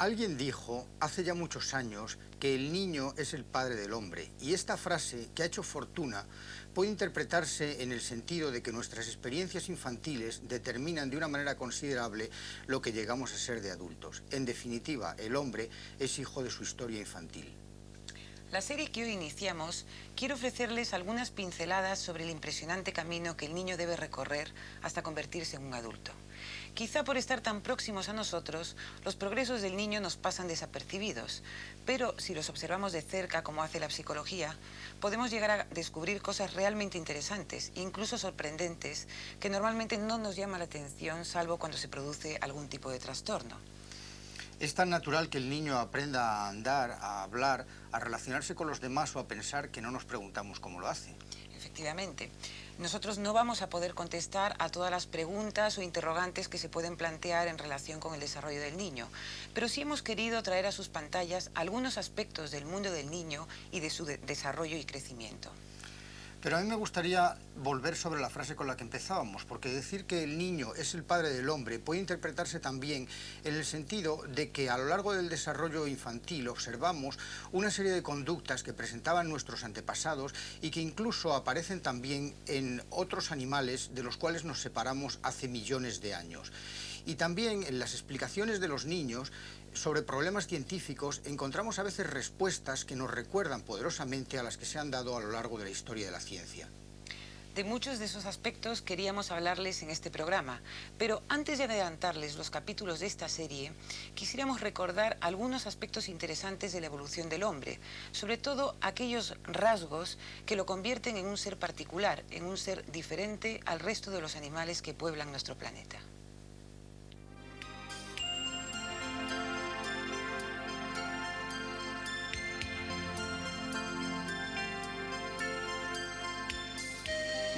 Alguien dijo hace ya muchos años que el niño es el padre del hombre, y esta frase, que ha hecho fortuna, puede interpretarse en el sentido de que nuestras experiencias infantiles determinan de una manera considerable lo que llegamos a ser de adultos. En definitiva, el hombre es hijo de su historia infantil. La serie que hoy iniciamos quiere ofrecerles algunas pinceladas sobre el impresionante camino que el niño debe recorrer hasta convertirse en un adulto. Quizá por estar tan próximos a nosotros, los progresos del niño nos pasan desapercibidos, pero si los observamos de cerca, como hace la psicología, podemos llegar a descubrir cosas realmente interesantes, incluso sorprendentes, que normalmente no nos llama la atención, salvo cuando se produce algún tipo de trastorno. Es tan natural que el niño aprenda a andar, a hablar, a relacionarse con los demás o a pensar que no nos preguntamos cómo lo hace. Efectivamente. Nosotros no vamos a poder contestar a todas las preguntas o interrogantes que se pueden plantear en relación con el desarrollo del niño, pero sí hemos querido traer a sus pantallas algunos aspectos del mundo del niño y de su desarrollo y crecimiento. Pero a mí me gustaría volver sobre la frase con la que empezábamos, porque decir que el niño es el padre del hombre puede interpretarse también en el sentido de que a lo largo del desarrollo infantil observamos una serie de conductas que presentaban nuestros antepasados y que incluso aparecen también en otros animales de los cuales nos separamos hace millones de años. Y también en las explicaciones de los niños sobre problemas científicos encontramos a veces respuestas que nos recuerdan poderosamente a las que se han dado a lo largo de la historia de la ciencia. De muchos de esos aspectos queríamos hablarles en este programa, pero antes de adelantarles los capítulos de esta serie, quisiéramos recordar algunos aspectos interesantes de la evolución del hombre, sobre todo aquellos rasgos que lo convierten en un ser particular, en un ser diferente al resto de los animales que pueblan nuestro planeta.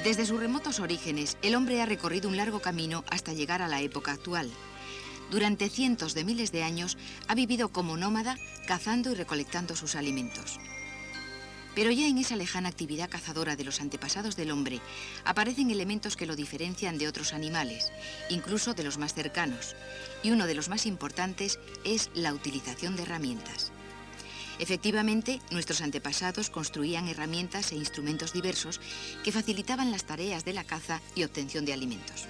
Desde sus remotos orígenes, el hombre ha recorrido un largo camino hasta llegar a la época actual. Durante cientos de miles de años ha vivido como nómada, cazando y recolectando sus alimentos. Pero ya en esa lejana actividad cazadora de los antepasados del hombre aparecen elementos que lo diferencian de otros animales, incluso de los más cercanos, y uno de los más importantes es la utilización de herramientas. Efectivamente, nuestros antepasados construían herramientas e instrumentos diversos que facilitaban las tareas de la caza y obtención de alimentos.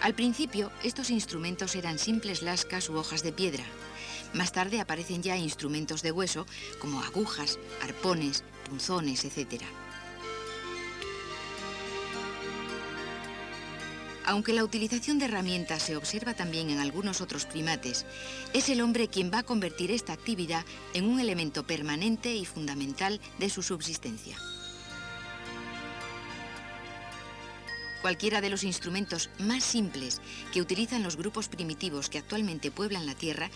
Al principio, estos instrumentos eran simples lascas u hojas de piedra. Más tarde aparecen ya instrumentos de hueso, como agujas, arpones, punzones, etc. Aunque la utilización de herramientas se observa también en algunos otros primates, es el hombre quien va a convertir esta actividad en un elemento permanente y fundamental de su subsistencia. Cualquiera de los instrumentos más simples que utilizan los grupos primitivos que actualmente pueblan la Tierra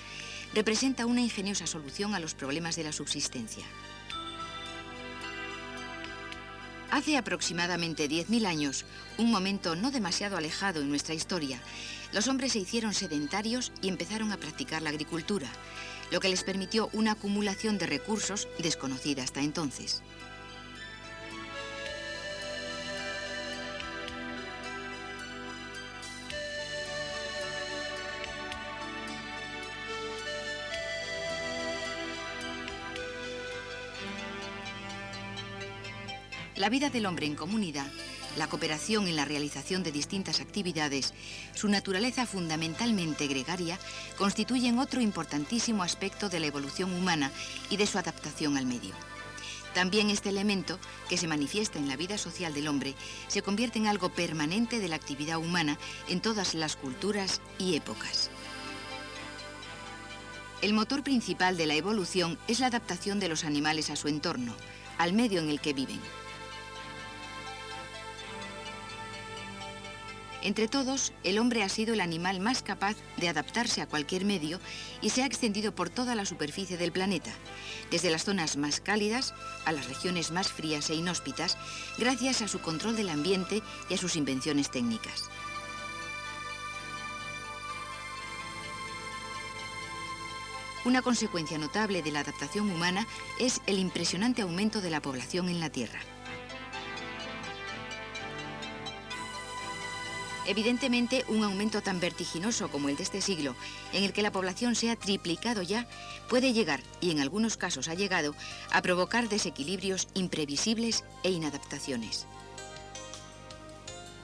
representa una ingeniosa solución a los problemas de la subsistencia. Hace aproximadamente 10.000 años, un momento no demasiado alejado en nuestra historia, los hombres se hicieron sedentarios y empezaron a practicar la agricultura, lo que les permitió una acumulación de recursos desconocida hasta entonces. La vida del hombre en comunidad, la cooperación en la realización de distintas actividades, su naturaleza fundamentalmente gregaria, constituyen otro importantísimo aspecto de la evolución humana y de su adaptación al medio. También este elemento, que se manifiesta en la vida social del hombre, se convierte en algo permanente de la actividad humana en todas las culturas y épocas. El motor principal de la evolución es la adaptación de los animales a su entorno, al medio en el que viven. Entre todos, el hombre ha sido el animal más capaz de adaptarse a cualquier medio y se ha extendido por toda la superficie del planeta, desde las zonas más cálidas a las regiones más frías e inhóspitas, gracias a su control del ambiente y a sus invenciones técnicas. Una consecuencia notable de la adaptación humana es el impresionante aumento de la población en la Tierra. Evidentemente, un aumento tan vertiginoso como el de este siglo, en el que la población se ha triplicado ya, puede llegar, y en algunos casos ha llegado, a provocar desequilibrios imprevisibles e inadaptaciones.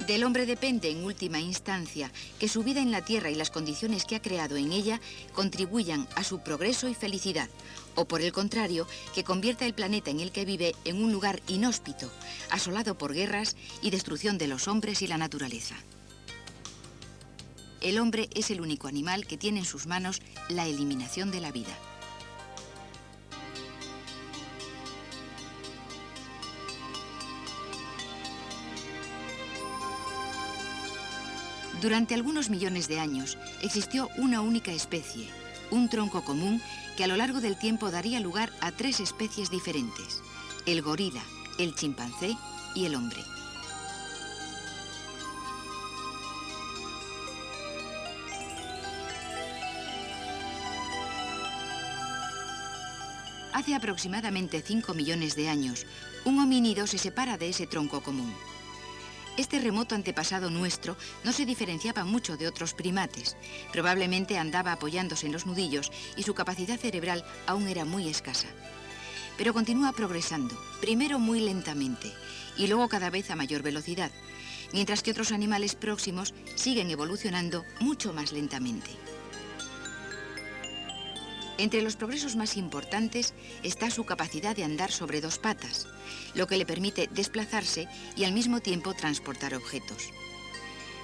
Del hombre depende, en última instancia, que su vida en la Tierra y las condiciones que ha creado en ella contribuyan a su progreso y felicidad, o por el contrario, que convierta el planeta en el que vive en un lugar inhóspito, asolado por guerras y destrucción de los hombres y la naturaleza. El hombre es el único animal que tiene en sus manos la eliminación de la vida. Durante algunos millones de años existió una única especie, un tronco común que a lo largo del tiempo daría lugar a 3 especies diferentes: el gorila, el chimpancé y el hombre. Hace aproximadamente 5 millones de años, un homínido se separa de ese tronco común. Este remoto antepasado nuestro no se diferenciaba mucho de otros primates. Probablemente andaba apoyándose en los nudillos y su capacidad cerebral aún era muy escasa. Pero continúa progresando, primero muy lentamente y luego cada vez a mayor velocidad, mientras que otros animales próximos siguen evolucionando mucho más lentamente. Entre los progresos más importantes está su capacidad de andar sobre 2 patas, lo que le permite desplazarse y al mismo tiempo transportar objetos.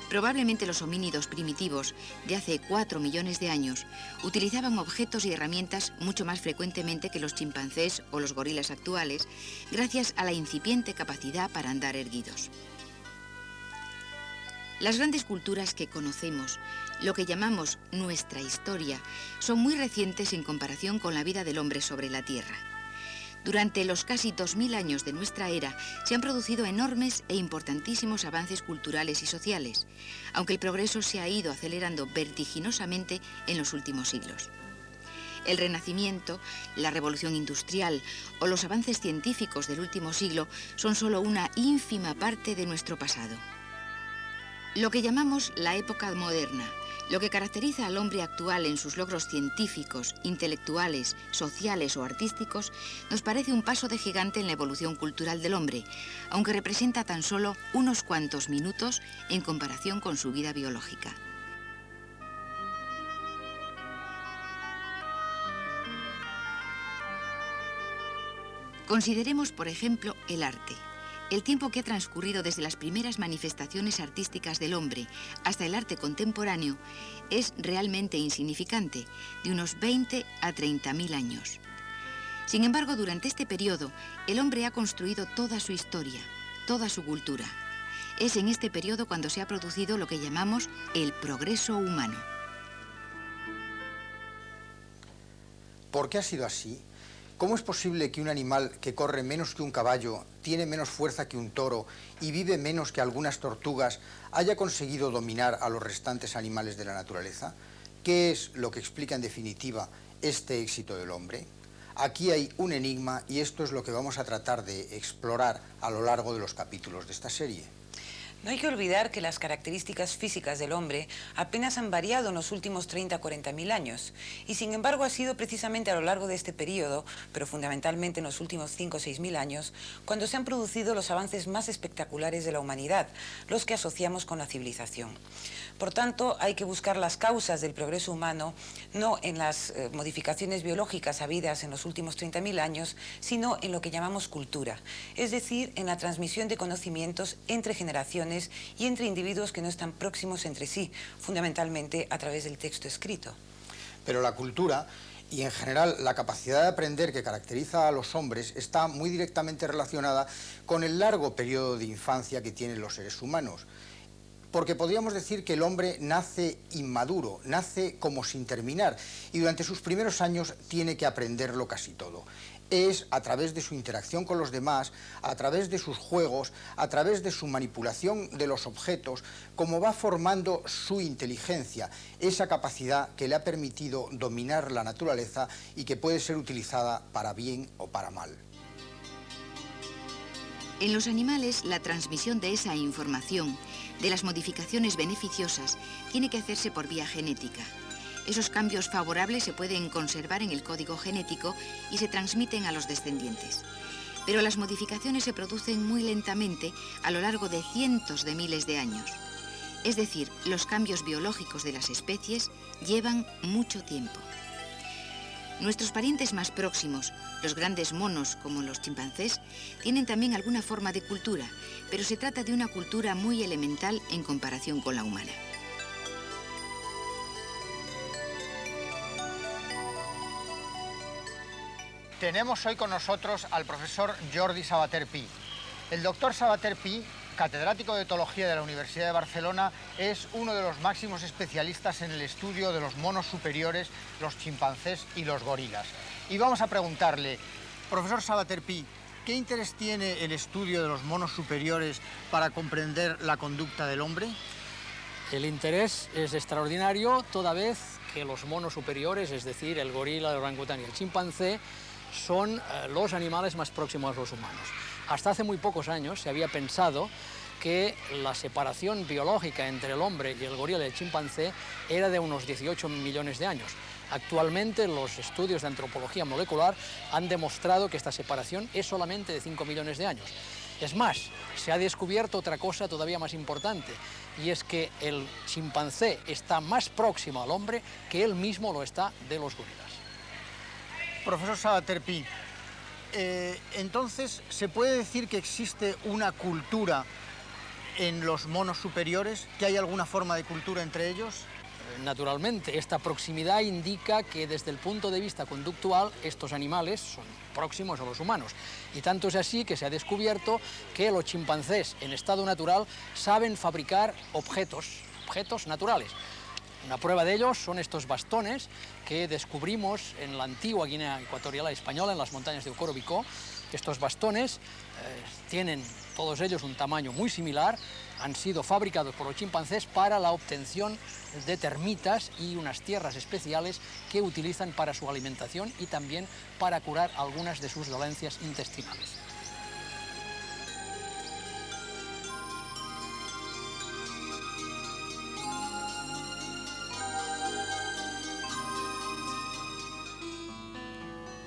Probablemente los homínidos primitivos de hace 4 millones de años utilizaban objetos y herramientas mucho más frecuentemente que los chimpancés o los gorilas actuales, gracias a la incipiente capacidad para andar erguidos. Las grandes culturas que conocemos, lo que llamamos nuestra historia, son muy recientes en comparación con la vida del hombre sobre la Tierra. Durante los casi 2000 años de nuestra era se han producido enormes e importantísimos avances culturales y sociales, aunque el progreso se ha ido acelerando vertiginosamente en los últimos siglos. El Renacimiento, la Revolución Industrial o los avances científicos del último siglo son solo una ínfima parte de nuestro pasado. Lo que llamamos la época moderna, lo que caracteriza al hombre actual en sus logros científicos, intelectuales, sociales o artísticos, nos parece un paso de gigante en la evolución cultural del hombre, aunque representa tan solo unos cuantos minutos en comparación con su vida biológica. Consideremos, por ejemplo, el arte. El tiempo que ha transcurrido desde las primeras manifestaciones artísticas del hombre hasta el arte contemporáneo es realmente insignificante, de unos 20 a 30.000 años. Sin embargo, durante este periodo, el hombre ha construido toda su historia, toda su cultura. Es en este periodo cuando se ha producido lo que llamamos el progreso humano. ¿Por qué ha sido así? ¿Cómo es posible que un animal que corre menos que un caballo, tiene menos fuerza que un toro y vive menos que algunas tortugas haya conseguido dominar a los restantes animales de la naturaleza? ¿Qué es lo que explica en definitiva este éxito del hombre? Aquí hay un enigma y esto es lo que vamos a tratar de explorar a lo largo de los capítulos de esta serie. No hay que olvidar que las características físicas del hombre apenas han variado en los últimos 30 a 40.000 años, y sin embargo ha sido precisamente a lo largo de este periodo, pero fundamentalmente en los últimos 5 o 6.000 años, cuando se han producido los avances más espectaculares de la humanidad, los que asociamos con la civilización. Por tanto, hay que buscar las causas del progreso humano no en las modificaciones biológicas habidas en los últimos 30.000 años, sino en lo que llamamos cultura, es decir, en la transmisión de conocimientos entre generaciones y entre individuos que no están próximos entre sí, fundamentalmente a través del texto escrito. Pero la cultura y en general la capacidad de aprender que caracteriza a los hombres está muy directamente relacionada con el largo periodo de infancia que tienen los seres humanos. Porque podríamos decir que el hombre nace inmaduro, nace como sin terminar y durante sus primeros años tiene que aprenderlo casi todo. Es a través de su interacción con los demás, a través de sus juegos, a través de su manipulación de los objetos, como va formando su inteligencia, esa capacidad que le ha permitido dominar la naturaleza y que puede ser utilizada para bien o para mal. En los animales, la transmisión de esa información de las modificaciones beneficiosas tiene que hacerse por vía genética. Esos cambios favorables se pueden conservar en el código genético y se transmiten a los descendientes. Pero las modificaciones se producen muy lentamente a lo largo de cientos de miles de años. Es decir, los cambios biológicos de las especies llevan mucho tiempo. Nuestros parientes más próximos, los grandes monos como los chimpancés, tienen también alguna forma de cultura, pero se trata de una cultura muy elemental en comparación con la humana. Tenemos hoy con nosotros al profesor Jordi Sabater Pi. El doctor Sabater Pi, catedrático de etología de la Universidad de Barcelona, es uno de los máximos especialistas en el estudio de los monos superiores, los chimpancés y los gorilas. Y vamos a preguntarle, profesor Sabater Pi, ¿qué interés tiene el estudio de los monos superiores para comprender la conducta del hombre? El interés es extraordinario toda vez que los monos superiores, es decir, el gorila, el orangután y el chimpancé, son los animales más próximos a los humanos. Hasta hace muy pocos años se había pensado que la separación biológica entre el hombre y el gorila y el chimpancé era de unos 18 millones de años. Actualmente los estudios de antropología molecular han demostrado que esta separación es solamente de 5 millones de años. Es más, se ha descubierto otra cosa todavía más importante, y es que el chimpancé está más próximo al hombre que él mismo lo está de los gorilas. Profesor Sabater Pi, entonces, ¿se puede decir que existe una cultura en los monos superiores? ¿Que hay alguna forma de cultura entre ellos? Naturalmente, esta proximidad indica que desde el punto de vista conductual estos animales son próximos a los humanos. Y tanto es así que se ha descubierto que los chimpancés en estado natural saben fabricar objetos naturales. Una prueba de ellos son estos bastones que descubrimos en la antigua Guinea Ecuatorial española, en las montañas de Ocorobicó. Estos bastones tienen todos ellos un tamaño muy similar, han sido fabricados por los chimpancés para la obtención de termitas y unas tierras especiales que utilizan para su alimentación y también para curar algunas de sus dolencias intestinales.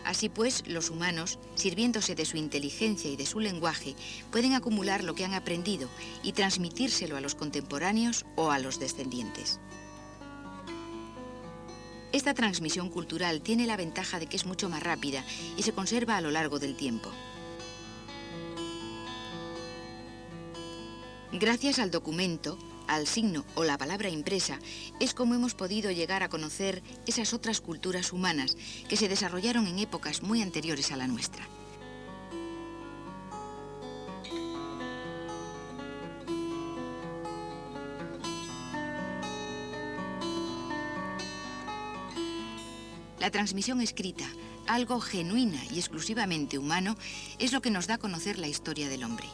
Así pues, los humanos, sirviéndose de su inteligencia y de su lenguaje, pueden acumular lo que han aprendido y transmitírselo a los contemporáneos o a los descendientes. Esta transmisión cultural tiene la ventaja de que es mucho más rápida y se conserva a lo largo del tiempo. Gracias al documento, al signo o la palabra impresa, es como hemos podido llegar a conocer esas otras culturas humanas que se desarrollaron en épocas muy anteriores a la nuestra. La transmisión escrita, algo genuina y exclusivamente humano, es lo que nos da a conocer la historia del hombre.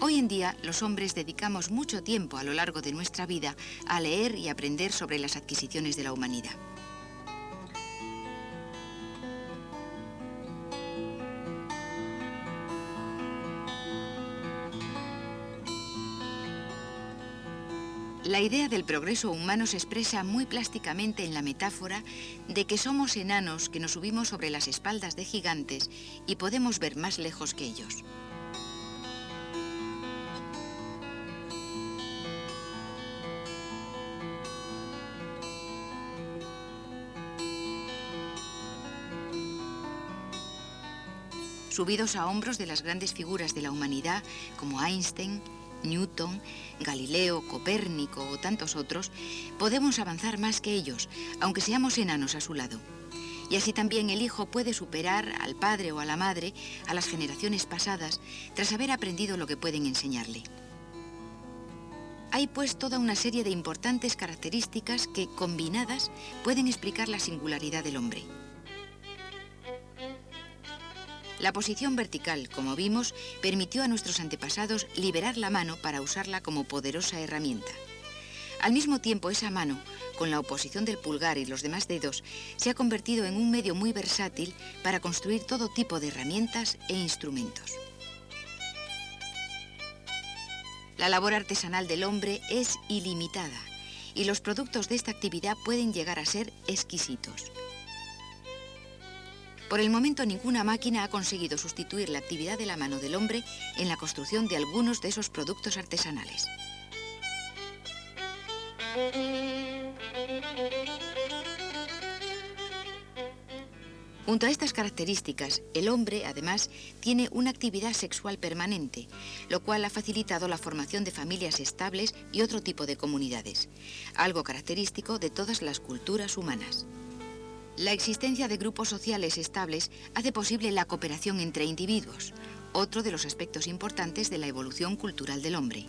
Hoy en día, los hombres dedicamos mucho tiempo a lo largo de nuestra vida a leer y aprender sobre las adquisiciones de la humanidad. La idea del progreso humano se expresa muy plásticamente en la metáfora de que somos enanos que nos subimos sobre las espaldas de gigantes y podemos ver más lejos que ellos. Subidos a hombros de las grandes figuras de la humanidad, como Einstein, Newton, Galileo, Copérnico o tantos otros, podemos avanzar más que ellos, aunque seamos enanos a su lado. Y así también el hijo puede superar al padre o a la madre, a las generaciones pasadas, tras haber aprendido lo que pueden enseñarle. Hay pues toda una serie de importantes características que, combinadas, pueden explicar la singularidad del hombre. La posición vertical, como vimos, permitió a nuestros antepasados liberar la mano para usarla como poderosa herramienta. Al mismo tiempo, esa mano, con la oposición del pulgar y los demás dedos, se ha convertido en un medio muy versátil para construir todo tipo de herramientas e instrumentos. La labor artesanal del hombre es ilimitada y los productos de esta actividad pueden llegar a ser exquisitos. Por el momento, ninguna máquina ha conseguido sustituir la actividad de la mano del hombre en la construcción de algunos de esos productos artesanales. Junto a estas características, el hombre, además, tiene una actividad sexual permanente, lo cual ha facilitado la formación de familias estables y otro tipo de comunidades, algo característico de todas las culturas humanas. La existencia de grupos sociales estables hace posible la cooperación entre individuos, otro de los aspectos importantes de la evolución cultural del hombre.